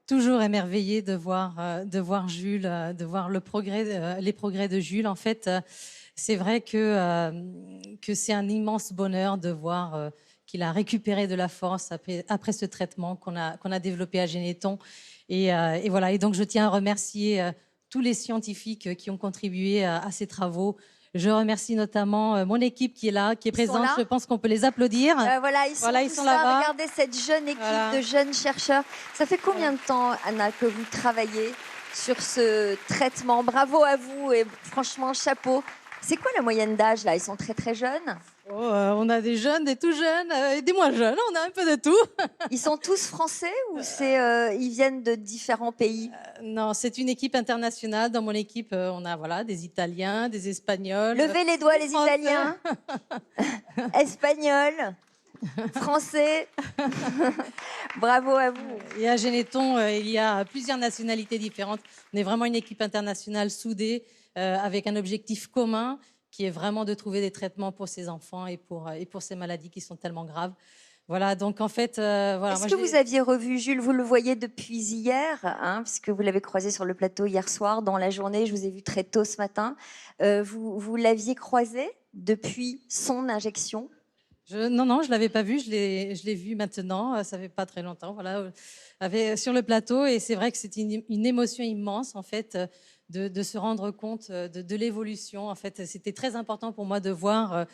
toujours émerveillée de voir Jules, de voir les progrès de Jules. En fait, c'est vrai que c'est un immense bonheur de voir qu'il a récupéré de la force après ce traitement qu'on a développé à Généton. Et voilà. Et donc, je tiens à remercier tous les scientifiques qui ont contribué à ces travaux. Je remercie notamment mon équipe qui est là, qui est Ils sont présente. là. Je pense qu'on peut les applaudir. Voilà, ils sont tous là. là-bas. Regardez cette jeune équipe Voilà. de jeunes chercheurs. Ça fait combien de temps, Anna, que vous travaillez sur ce traitement? Bravo à vous et franchement, chapeau. C'est quoi la moyenne d'âge là? Ils sont très très jeunes. On a des jeunes, des tout jeunes et des moins jeunes. On a un peu de tout. Ils sont tous français ou ils viennent de différents pays? Non, c'est une équipe internationale. Dans mon équipe, on a voilà, des Italiens, des Espagnols. Levez les doigts, les Français. Italiens, Espagnols, Français. Bravo à vous. Et à Généton, il y a plusieurs nationalités différentes. On est vraiment une équipe internationale soudée avec un objectif commun qui est vraiment de trouver des traitements pour ces enfants et pour ces maladies qui sont tellement graves. Voilà, donc en fait... voilà, Est-ce que vous aviez revu Jules? Vous le voyez depuis hier, hein, puisque vous l'avez croisé sur le plateau hier soir, dans la journée. Je vous ai vu très tôt ce matin. Vous l'aviez croisé depuis son injection? Non, je ne l'avais pas vu, je l'ai vu maintenant, ça fait pas très longtemps, voilà, sur le plateau, et c'est vrai que c'est une émotion immense, en fait, de se rendre compte de l'évolution. En fait, c'était très important pour moi de voir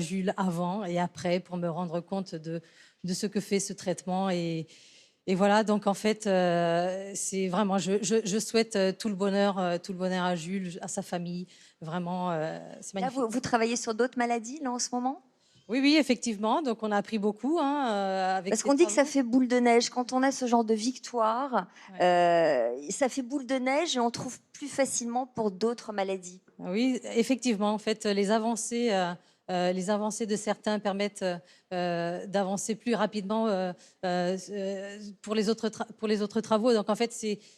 Jules avant et après, pour me rendre compte de ce que fait ce traitement. Et voilà, donc en fait, c'est vraiment, je souhaite tout le bonheur à Jules, à sa famille, vraiment, c'est magnifique. Là, vous travaillez sur d'autres maladies là, en ce moment? Oui, effectivement. Donc, on a appris beaucoup avec Parce ces qu'on dit que ça travaux. fait boule de neige. Quand on a ce genre de victoire, ça fait boule de neige et on trouve plus facilement pour d'autres maladies. Oui, effectivement. En fait, les avancées de certains permettent d'avancer plus rapidement pour les autres travaux. Donc, en fait,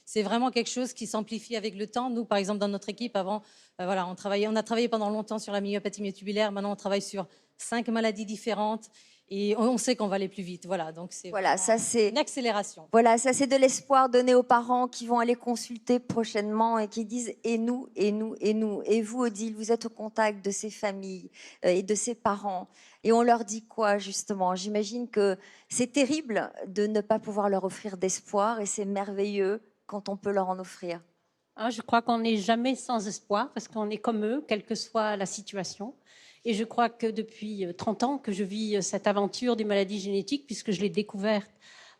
c'est vraiment quelque chose qui s'amplifie avec le temps. Nous, par exemple, dans notre équipe, avant, voilà, on a travaillé pendant longtemps sur la myopathie myotubulaire. Maintenant, on travaille sur 5 maladies différentes et on sait qu'on va aller plus vite. Voilà, donc c'est Voilà, ça c'est une accélération. Voilà, ça c'est de l'espoir donné aux parents qui vont aller consulter prochainement et qui disent et nous, et nous, et nous. Et vous, Odile, vous êtes au contact de ces familles et de ces parents. Et on leur dit quoi justement? J'imagine que c'est terrible de ne pas pouvoir leur offrir d'espoir et c'est merveilleux quand on peut leur en offrir. Je crois qu'on n'est jamais sans espoir parce qu'on est comme eux, quelle que soit la situation. Et je crois que depuis 30 ans que je vis cette aventure des maladies génétiques, puisque je l'ai découverte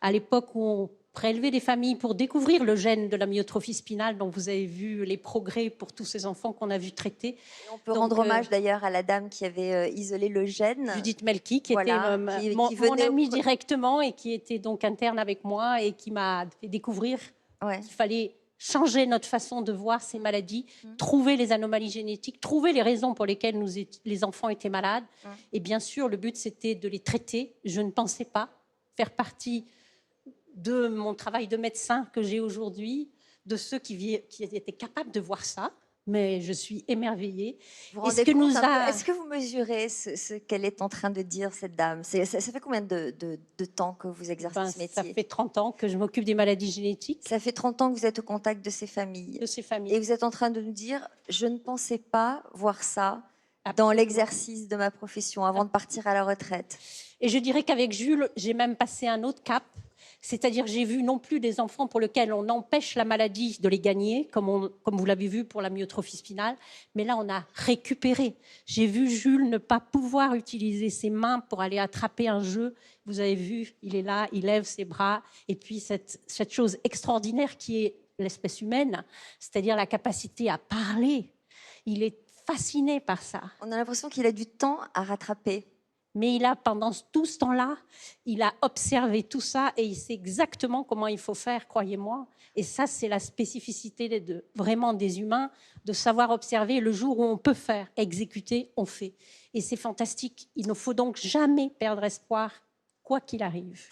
à l'époque où on prélevait des familles pour découvrir le gène de la myotrophie spinale, dont vous avez vu les progrès pour tous ces enfants qu'on a vu traiter. Et on peut rendre hommage d'ailleurs à la dame qui avait isolé le gène. Judith Melki, qui voilà, était mon amie directement et qui était donc interne avec moi et qui m'a fait découvrir qu'il fallait changer notre façon de voir ces maladies, trouver les anomalies génétiques, trouver les raisons pour lesquelles les enfants étaient malades. Et bien sûr, le but, c'était de les traiter. Je ne pensais pas faire partie de mon travail de médecin que j'ai aujourd'hui, de ceux qui étaient capables de voir ça. Mais je suis émerveillée. Est-ce que vous mesurez ce qu'elle est en train de dire, cette dame? Ça fait combien de temps que vous exercez ce métier? Ça fait 30 ans que je m'occupe des maladies génétiques. Ça fait 30 ans que vous êtes au contact de ces familles. De ces familles. Et vous êtes en train de nous dire, je ne pensais pas voir ça dans l'exercice de ma profession avant de partir à la retraite. Et je dirais qu'avec Jules, j'ai même passé un autre cap. C'est-à-dire, j'ai vu non plus des enfants pour lesquels on empêche la maladie de les gagner, comme vous l'avez vu pour la myotrophie spinale, mais là, on a récupéré. J'ai vu Jules ne pas pouvoir utiliser ses mains pour aller attraper un jeu. Vous avez vu, il est là, il lève ses bras, et puis cette chose extraordinaire qui est l'espèce humaine, c'est-à-dire la capacité à parler. Il est fasciné par ça. On a l'impression qu'il a du temps à rattraper. Mais pendant tout ce temps-là, il a observé tout ça et il sait exactement comment il faut faire, croyez-moi. Et ça, c'est la spécificité vraiment des humains, de savoir observer. Le jour où on peut faire, exécuter, on fait. Et c'est fantastique. Il ne faut donc jamais perdre espoir, quoi qu'il arrive.